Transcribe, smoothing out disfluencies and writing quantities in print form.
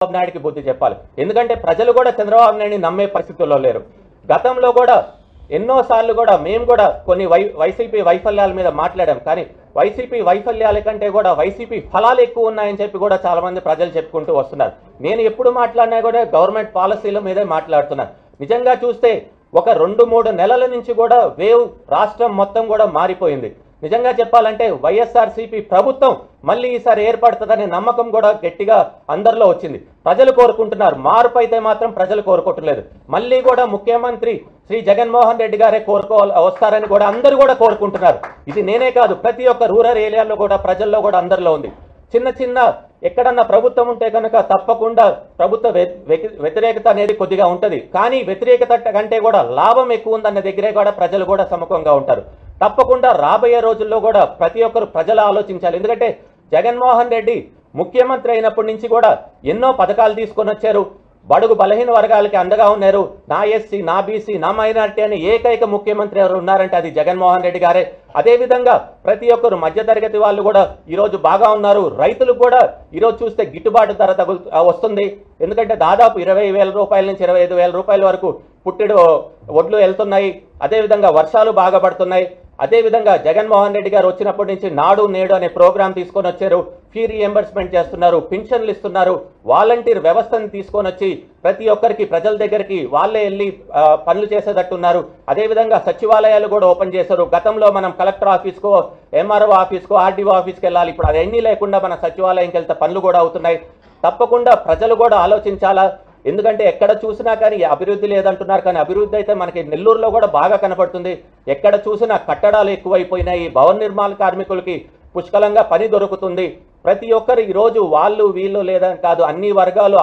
చంద్రబాబు నాయుడుకి బుద్ధి చెప్పాలి. ఎందుకంటే ప్రజలు కూడా చంద్రబాబు నాయుడిని నమ్మే పరిస్థితుల్లో లేరు. గతంలో కూడా ఎన్నోసార్లు కూడా మేము కూడా కొన్ని వైసీపీ వైఫల్యాల మీద మాట్లాడాం. కానీ వైసీపీ వైఫల్యాల కంటే కూడా వైసీపీ ఫలాలు ఎక్కువ ఉన్నాయని చెప్పి కూడా చాలా మంది ప్రజలు చెప్పుకుంటూ వస్తున్నారు. నేను ఎప్పుడు మాట్లాడినా కూడా గవర్నమెంట్ పాలసీల మీదే మాట్లాడుతున్నాను. నిజంగా చూస్తే ఒక 2-3 నెలల నుంచి కూడా వేవ్ రాష్ట్రం మొత్తం కూడా మారిపోయింది. నిజంగా చెప్పాలంటే వైఎస్ఆర్సీపీ ప్రభుత్వం మళ్ళీ ఈసారి ఏర్పడుతుందనే నమ్మకం కూడా గట్టిగా అందరిలో వచ్చింది. ప్రజలు కోరుకుంటున్నారు. మార్పు అయితే మాత్రం ప్రజలు కోరుకోవట్లేదు. మళ్ళీ కూడా ముఖ్యమంత్రి శ్రీ జగన్మోహన్ రెడ్డి గారే వస్తారని కూడా అందరూ కూడా కోరుకుంటున్నారు. ఇది నేనే కాదు, ప్రతి ఒక్క రూరల్ ఏరియాలో కూడా ప్రజల్లో కూడా అందరిలో ఉంది. చిన్న ఎక్కడన్నా ప్రభుత్వం ఉంటే కనుక తప్పకుండా ప్రభుత్వ వ్యతిరేకత అనేది కొద్దిగా ఉంటుంది. కానీ వ్యతిరేకత కంటే కూడా లాభం ఎక్కువ ఉందన్న దగ్గరే కూడా ప్రజలు కూడా సముఖంగా ఉంటారు. తప్పకుండా రాబోయే రోజుల్లో కూడా ప్రతి ఒక్కరు ప్రజలు ఆలోచించాలి. ఎందుకంటే జగన్మోహన్ రెడ్డి ముఖ్యమంత్రి అయినప్పటి నుంచి కూడా ఎన్నో పథకాలు తీసుకొని వచ్చారు. బడుగు బలహీన వర్గాలకి అండగా ఉన్నారు. నా ఎస్సీ, నా బీసీ, నా మైనారిటీ అని ఏకైక ముఖ్యమంత్రి ఎవరు ఉన్నారంటే అది జగన్మోహన్ రెడ్డి గారే. అదేవిధంగా ప్రతి ఒక్కరు మధ్యతరగతి వాళ్ళు కూడా ఈరోజు బాగా ఉన్నారు. రైతులకు కూడా ఈరోజు చూస్తే గిట్టుబాటు ధర వస్తుంది. ఎందుకంటే దాదాపు 20,000 రూపాయల నుంచి 25,000 రూపాయల వరకు పుట్టెడు వడ్లు వెళ్తున్నాయి. అదేవిధంగా వర్షాలు బాగా పడుతున్నాయి. అదేవిధంగా జగన్మోహన్ రెడ్డి గారు వచ్చినప్పటి నుంచి నాడు నేడు అనే ప్రోగ్రాం తీసుకొని వచ్చారు. ఫీ రీఎంబర్స్మెంట్ చేస్తున్నారు, పింఛన్లు ఇస్తున్నారు, వాలంటీర్ వ్యవస్థను తీసుకొని వచ్చి ప్రతి ఒక్కరికి ప్రజల దగ్గరికి వాళ్ళే వెళ్ళి పనులు చేసేటట్టున్నారు. అదేవిధంగా సచివాలయాలు కూడా ఓపెన్ చేశారు. గతంలో మనం కలెక్టర్ ఆఫీస్కో, ఎంఆర్ఓ ఆఫీస్కో, ఆర్డీఓ ఆఫీస్కి వెళ్ళాలి. ఇప్పుడు అవన్నీ లేకుండా మన సచివాలయంకి వెళ్తే పనులు కూడా అవుతున్నాయి. తప్పకుండా ప్రజలు కూడా ఆలోచించాలా. ఎందుకంటే ఎక్కడ చూసినా కానీ అభివృద్ధి లేదంటున్నారు. కానీ అభివృద్ధి అయితే మనకి నెల్లూరులో కూడా బాగా కనపడుతుంది. ఎక్కడ చూసినా కట్టడాలు ఎక్కువైపోయినాయి. భవన నిర్మాణ కార్మికులకి పుష్కలంగా పని దొరుకుతుంది. ప్రతి ఒక్కరు ఈరోజు వాళ్ళు వీళ్ళు లేదని కాదు, అన్ని వర్గాలు